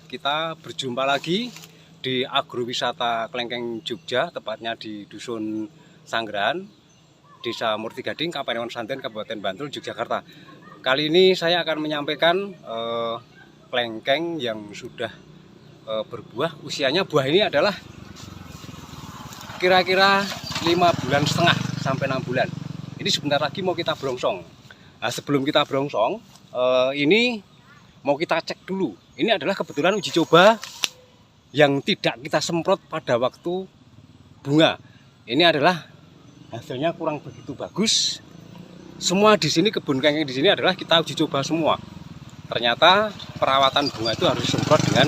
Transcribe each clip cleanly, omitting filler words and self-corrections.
kita berjumpa lagi di agrowisata Klengkeng Jogja, tepatnya di Dusun Sanggran, Desa Murti Gading, Kapanewon Santen, Kabupaten Bantul, Yogyakarta. Kali ini saya akan menyampaikan klengkeng yang sudah berbuah. Usianya buah ini adalah kira-kira 5,5 bulan sampai 6 bulan. Ini sebentar lagi mau kita brongsong. Nah, sebelum kita brongsong, ini mau kita cek dulu. Ini adalah kebetulan uji coba yang tidak kita semprot pada waktu bunga. Ini adalah hasilnya kurang begitu bagus. Semua di sini, kebun klengkeng di sini adalah kita uji coba semua. Ternyata perawatan bunga itu harus disemprot dengan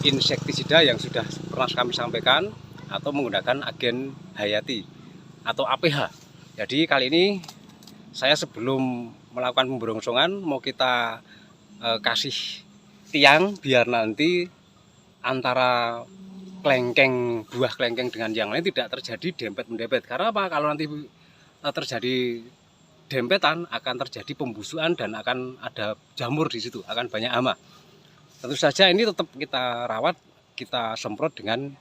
insektisida yang sudah pernah kami sampaikan, atau menggunakan agen hayati atau APH. Jadi kali ini saya sebelum melakukan pembrongsongan mau kita kasih tiang biar nanti antara klengkeng, buah klengkeng dengan yang lain tidak terjadi dempet-mendempet. Karena apa? Kalau nanti terjadi dempetan akan terjadi pembusukan dan akan ada jamur di situ, akan banyak hama. Tentu saja ini tetap kita rawat, kita semprot dengan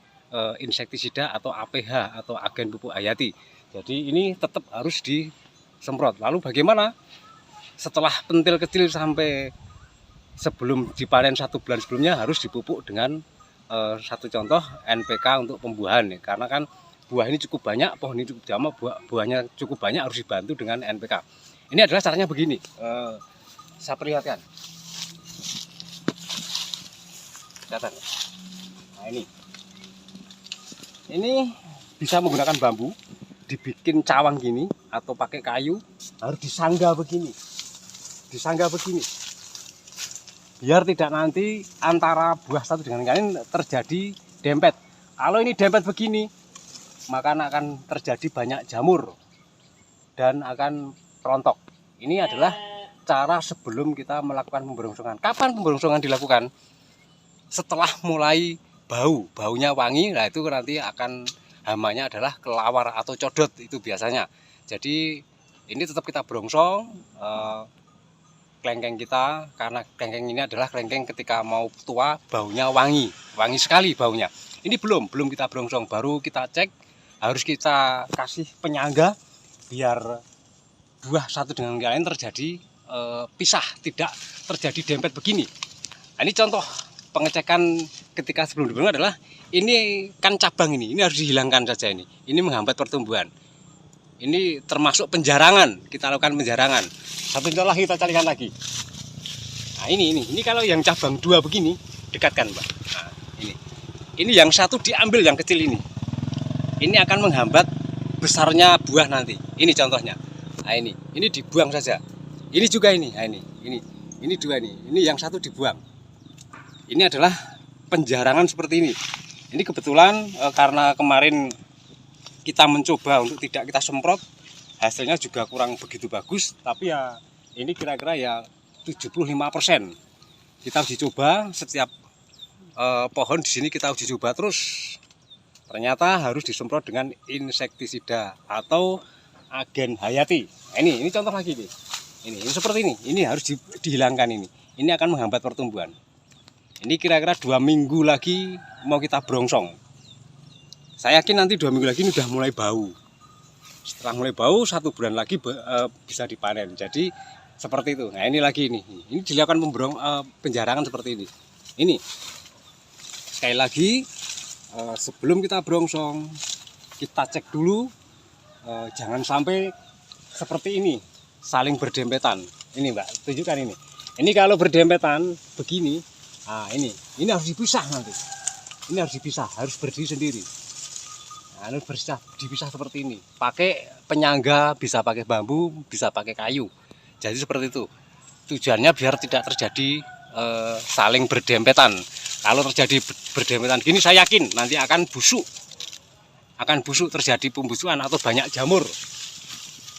insektisida atau APH atau agen pupuk hayati. Jadi ini tetap harus disemprot. Lalu bagaimana setelah pentil kecil sampai sebelum dipanen 1 bulan sebelumnya harus dipupuk dengan satu contoh NPK untuk pembuahan ya. Karena kan buah ini cukup banyak, pohon ini cukup jama, buahnya cukup banyak, harus dibantu dengan NPK. Ini adalah caranya begini, saya perlihatkan. Kelihatan. Nah ini bisa menggunakan bambu, dibikin cawang gini atau pakai kayu, harus disanggah begini, biar tidak nanti antara buah satu dengan yang lain terjadi dempet. Kalau ini dempet begini, maka akan terjadi banyak jamur dan akan rontok. Ini adalah cara sebelum kita melakukan pembrongsongan. Kapan pembrongsongan dilakukan? Setelah mulai baunya wangi, nah itu nanti akan hamanya adalah kelawar atau codot itu biasanya. Jadi ini tetap kita brongsong klengkeng kita, karena klengkeng ini adalah klengkeng ketika mau tua baunya wangi sekali baunya. Ini belum kita brongsong, baru kita cek, harus kita kasih penyangga biar buah satu dengan yang lain terjadi pisah, tidak terjadi dempet begini. Nah, ini contoh pengecekan ketika sebelum dibuang adalah ini kan cabang ini harus dihilangkan saja ini menghambat pertumbuhan. Ini termasuk penjarangan, kita lakukan penjarangan. Satu contoh lagi kita carikan lagi. Nah ini kalau yang cabang 2 begini dekatkan Mbak. Nah, ini yang satu diambil yang kecil ini akan menghambat besarnya buah nanti. Ini contohnya. Nah ini dibuang saja. Ini juga ini. Nah, ini 2 nih. Ini yang satu dibuang. Ini adalah penjarangan seperti ini. Ini kebetulan karena kemarin kita mencoba untuk tidak kita semprot, hasilnya juga kurang begitu bagus. Tapi ya ini kira-kira ya 75%. Kita uji coba setiap pohon di sini, kita uji coba terus. Ternyata harus disemprot dengan insektisida atau agen hayati. Ini contoh lagi nih. Ini seperti ini. Ini harus dihilangkan ini. Ini akan menghambat pertumbuhan. Ini kira-kira 2 minggu lagi mau kita brongsong. Saya yakin nanti 2 minggu lagi ini udah mulai bau. Setelah mulai bau 1 bulan lagi bisa dipanen. Jadi seperti itu. Nah ini lagi ini dilakukan penjarangan seperti ini. Ini sekali lagi sebelum kita brongsong kita cek dulu, jangan sampai seperti ini saling berdempetan. Ini Mbak, tunjukkan ini. Ini kalau berdempetan begini. Nah ini harus dipisah nanti. Ini harus dipisah, harus berdiri sendiri. Nah, harus dipisah seperti ini. Pakai penyangga, bisa pakai bambu, bisa pakai kayu. Jadi seperti itu. Tujuannya biar tidak terjadi saling berdempetan. Kalau terjadi berdempetan gini, saya yakin nanti akan busuk. Terjadi pembusukan atau banyak jamur.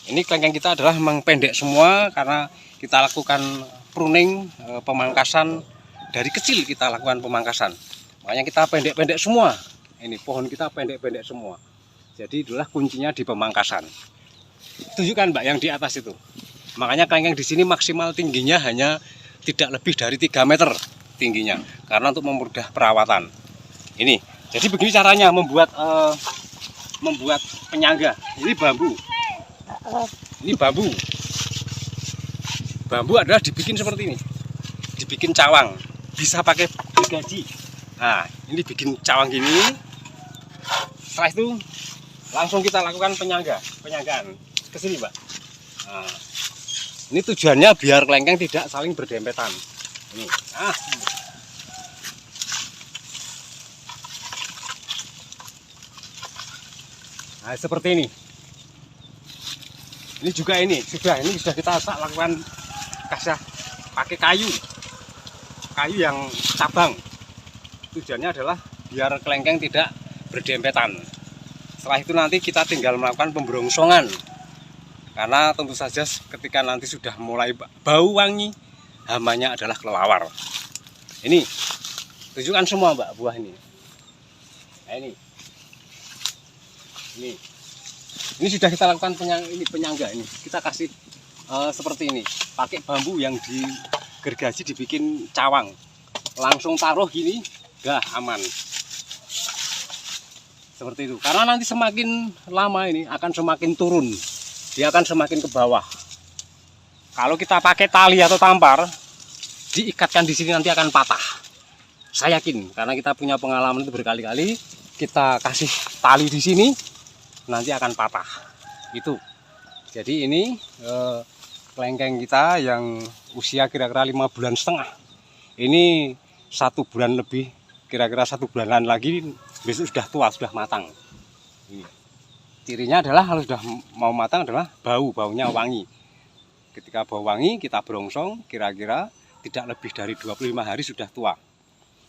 Ini klengkeng kita adalah memang pendek semua karena kita lakukan pruning, pemangkasan. Dari kecil kita lakukan pemangkasan, makanya kita pendek-pendek semua. Ini pohon kita pendek-pendek semua. Jadi itulah kuncinya di pemangkasan. Tunjukkan Mbak yang di atas itu. Makanya klengkeng di sini maksimal tingginya hanya tidak lebih dari 3 meter. tingginya, karena untuk mempermudah perawatan. Ini, jadi begini caranya membuat penyangga. Ini bambu. Ini bambu. Bambu adalah dibikin seperti ini, dibikin cawang. Bisa pakai gergaji. Nah, ini bikin cawang gini. Setelah itu langsung kita lakukan penyanggaan. Ke sini, Mbak. Nah, ini tujuannya biar kelengkeng tidak saling berdempetan. Ini. Nah, seperti ini. Ini juga ini sudah kita lakukan kasah pakai kayu yang cabang. Tujuannya adalah biar kelengkeng tidak berdempetan. Setelah itu nanti kita tinggal melakukan pembrongsongan, karena tentu saja ketika nanti sudah mulai bau wangi, hamanya adalah kelelawar. Ini tunjukkan semua, Mbak, buah ini. Nah, ini sudah kita lakukan penyangga. Ini kita kasih seperti ini, pakai bambu yang digergaji dibikin cawang, langsung taruh gini, aman seperti itu. Karena nanti semakin lama ini akan semakin turun, dia akan semakin ke bawah. Kalau kita pakai tali atau tampar diikatkan di sini nanti akan patah, saya yakin, karena kita punya pengalaman itu berkali-kali. Kita kasih tali di sini nanti akan patah itu. Jadi ini kelengkeng kita yang usia kira-kira 5,5 bulan. Ini 1 bulan lebih, kira-kira 1 bulanan lagi besok sudah tua, sudah matang. Ini. Cirinya adalah kalau sudah mau matang adalah baunya wangi. Ketika bau wangi kita brongsong, kira-kira tidak lebih dari 25 hari sudah tua.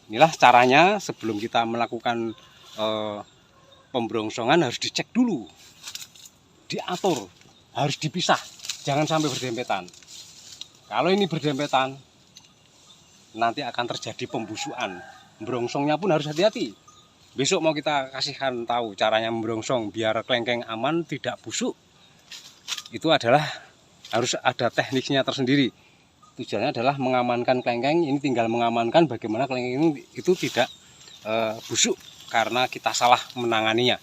Inilah caranya sebelum kita melakukan pembrongsongan, harus dicek dulu, diatur, harus dipisah, jangan sampai berdempetan. Kalau ini berdempetan nanti akan terjadi pembusukan. Membrongsongnya pun harus hati-hati. Besok mau kita kasihkan tahu caranya membrongsong biar kelengkeng aman, tidak busuk. Itu adalah harus ada tekniknya tersendiri. Tujuannya adalah mengamankan kelengkeng. Ini tinggal mengamankan bagaimana kelengkeng itu tidak busuk karena kita salah menanganinya.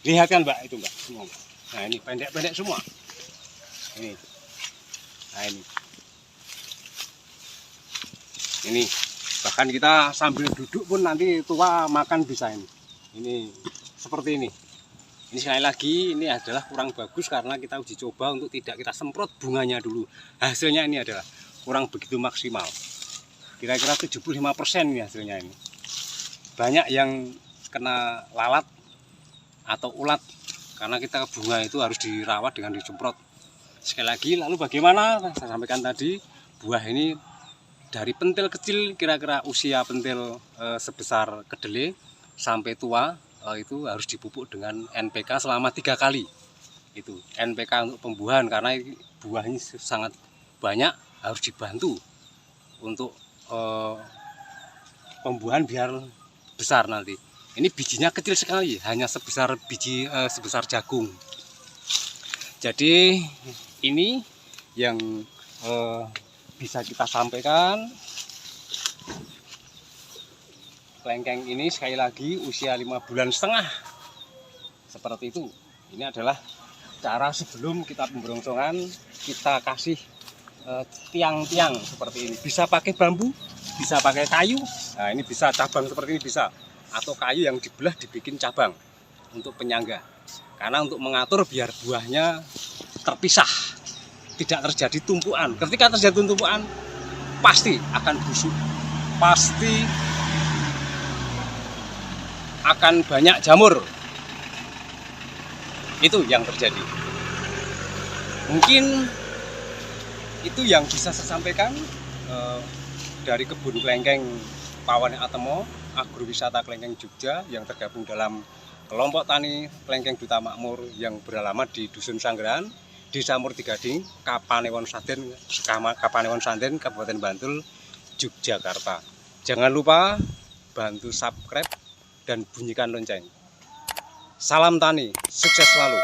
Lihat kan, Mbak, itu, Mbak, semua. Nah, ini pendek-pendek semua. Ini. Nah, ini bahkan kita sambil duduk pun nanti tua makan bisa ini. Ini seperti ini. Ini sekali lagi ini adalah kurang bagus karena kita uji coba untuk tidak kita semprot bunganya dulu. Hasilnya ini adalah kurang begitu maksimal. Kira-kira 75% ini hasilnya ini. Banyak yang kena lalat atau ulat karena kita bunga itu harus dirawat dengan disemprot. Sekali lagi, lalu bagaimana? Saya sampaikan tadi, buah ini dari pentil kecil, kira-kira usia pentil sebesar kedelai sampai tua, itu harus dipupuk dengan NPK selama 3 kali. Itu NPK untuk pembuahan, karena buahnya sangat banyak, harus dibantu untuk pembuahan biar besar nanti. Ini bijinya kecil sekali, hanya sebesar sebesar jagung. Jadi ini yang bisa kita sampaikan. Kelengkeng ini sekali lagi usia 5,5 bulan. Seperti itu. Ini adalah cara sebelum kita pembrongsongan, kita kasih tiang-tiang seperti ini. Bisa pakai bambu, bisa pakai kayu. Nah, ini bisa cabang seperti ini bisa, atau kayu yang dibelah dibikin cabang untuk penyangga. Karena untuk mengatur biar buahnya terpisah, tidak terjadi tumpuan. Ketika terjadi tumpuan, pasti akan busuk, pasti akan banyak jamur. Itu yang terjadi. Mungkin itu yang bisa saya sampaikan dari kebun kelengkeng Pawane Atemo, agrowisata kelengkeng Jogja yang tergabung dalam kelompok tani kelengkeng Duta Makmur yang beralamat di Dusun Sanggerahan, Desa Murtigading, Kapanewon Santen, Kabupaten Bantul, Yogyakarta. Jangan lupa bantu subscribe dan bunyikan lonceng. Salam tani, sukses selalu.